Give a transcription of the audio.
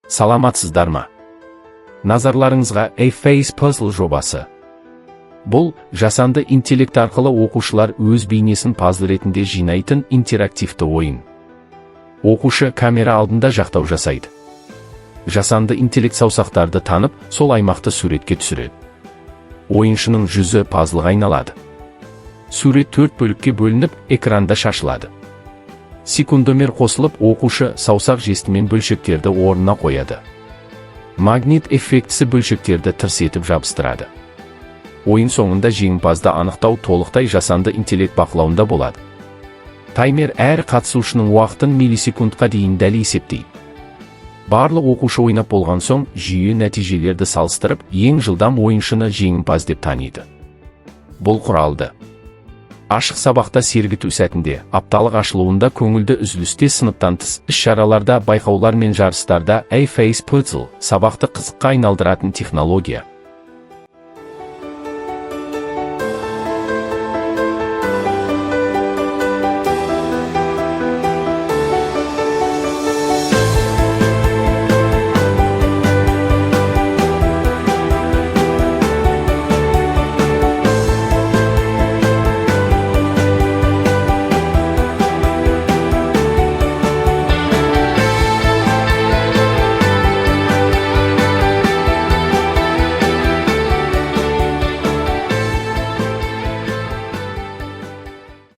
Саламатсыздар ма? Назарларыңызға A-Face Puzzle жобасы. Бұл, жасанды интеллект арқылы оқушылар өз бейнесін пазл ретінде жинайтын интерактивті ойын. Оқушы камера алдында жақтау жасайды. Жасанды интеллект саусақтарды танып, сол аймақты суретке түсіреді. Ойыншының жүзі пазлға айналады. Сурет 4 бөлікке бөлініп, экранда шашылады. Секундомер қосылып, оқушы саусақ жестімен бөлшектерді орнына қояды. Магнит эффектісі бөлшектерді тырс етіп жабыстырады. Ойын соңында жеңімпазды анықтау толықтай жасанды интеллект бақылауында болады. Таймер әр қатысушының уақытын миллисекундқа дейін дәл есептейді. Барлық оқушы ойнап болған соң, жүйе нәтижелерді салыстырып, ең жылдам ойыншыны жеңімпаз деп таниды. Бұл құралды ашық сабақта сергіту сәтінде, апталық ашылуында, көңілді үзілісте, сыныптан тыс іс-шараларда, байқаулар мен жарыстарда A-Face Puzzle сабақты қызыққа айналдыратын технология.